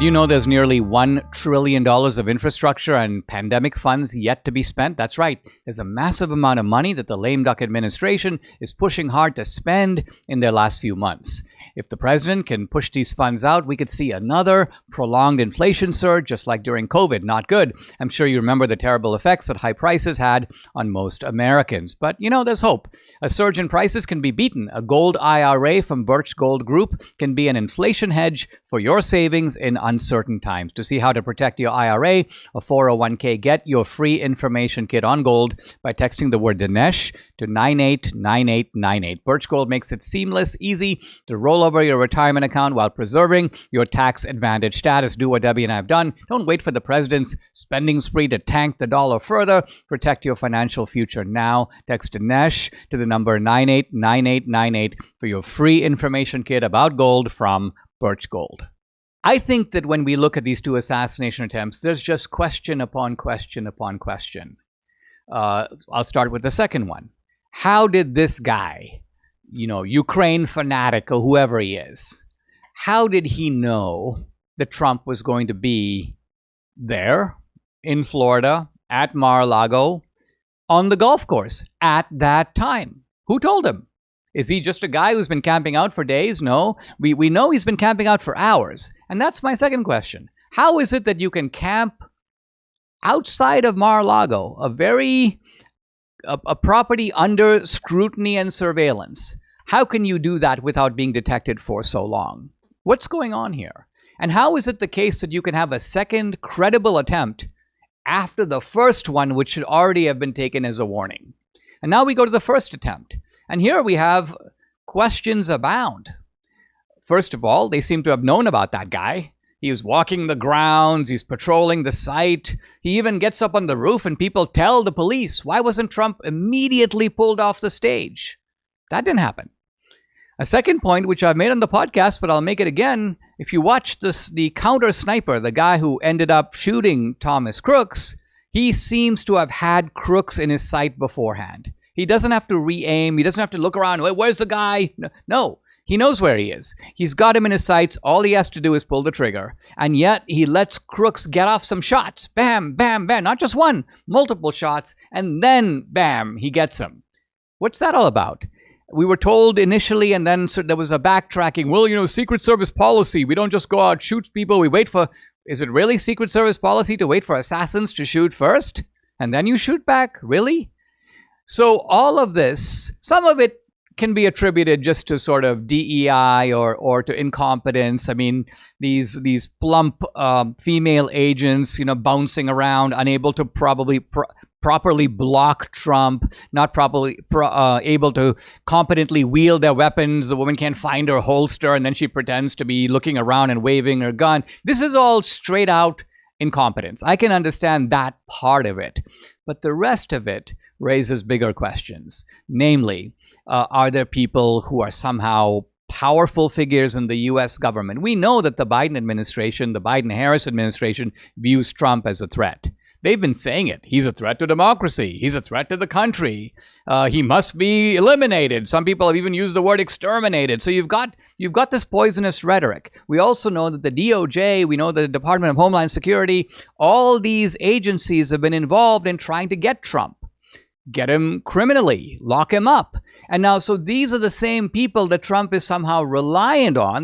you know there's nearly $1 trillion of infrastructure and pandemic funds yet to be spent? That's right. There's a massive amount of money that the lame duck administration is pushing hard to spend in their last few months. If the president can push these funds out, we could see another prolonged inflation surge, just like during COVID. Not good. I'm sure you remember the terrible effects that high prices had on most Americans. But, there's hope. A surge in prices can be beaten. A gold IRA from Birch Gold Group can be an inflation hedge for your savings in uncertain times. To see how to protect your IRA or 401k, get your free information kit on gold by texting the word Dinesh to 989898. Birch Gold makes it seamless, easy to roll over your retirement account while preserving your tax advantage status. Do what Debbie and I have done. Don't wait for the president's spending spree to tank the dollar further. Protect your financial future now. Text Dinesh to the number 989898 for your free information kit about gold from Birch Gold. I think that when we look at these two assassination attempts, there's just question upon question upon question. I'll start with the second one. How did this guy, Ukraine fanatic or whoever he is, how did he know that Trump was going to be there in Florida at Mar-a-Lago on the golf course at that time? Who told him? Is he just a guy who's been camping out for days? No, we know he's been camping out for hours. And that's my second question. How is it that you can camp outside of Mar-a-Lago, a property under scrutiny and surveillance? How can you do that without being detected for so long? What's going on here? And how is it the case that you can have a second credible attempt after the first one, which should already have been taken as a warning? And now we go to the first attempt. And here we have questions abound. First of all, they seem to have known about that guy. He was walking the grounds. He's patrolling the site. He even gets up on the roof and people tell the police. Why wasn't Trump immediately pulled off the stage? That didn't happen. A second point, which I've made on the podcast, but I'll make it again. If you watch the counter sniper, the guy who ended up shooting Thomas Crooks, he seems to have had Crooks in his sight beforehand. He doesn't have to re-aim. He doesn't have to look around. Where's the guy? No. He knows where he is. He's got him in his sights. All he has to do is pull the trigger. And yet he lets Crooks get off some shots. Bam, bam, bam. Not just one, multiple shots. And then, bam, he gets him. What's that all about? We were told initially, and then there was a backtracking. Well, Secret Service policy. We don't just go out, shoot people. We wait for... Is it really Secret Service policy to wait for assassins to shoot first? And then you shoot back? Really? So all of this, some of it can be attributed just to sort of DEI or to incompetence. I mean, these plump female agents, bouncing around, unable to properly block Trump, not properly able to competently wield their weapons. The woman can't find her holster, and then she pretends to be looking around and waving her gun. This is all straight out incompetence. I can understand that part of it, but the rest of it raises bigger questions. Namely, are there people who are somehow powerful figures in the U.S. government? We know that the Biden administration, the Biden-Harris administration, views Trump as a threat. They've been saying it. He's a threat to democracy. He's a threat to the country. He must be eliminated. Some people have even used the word exterminated. So you've got this poisonous rhetoric. We also know that the DOJ, we know the Department of Homeland Security, all these agencies have been involved in trying to get Trump. Get him criminally, lock him up. And now, so these are the same people that Trump is somehow reliant on.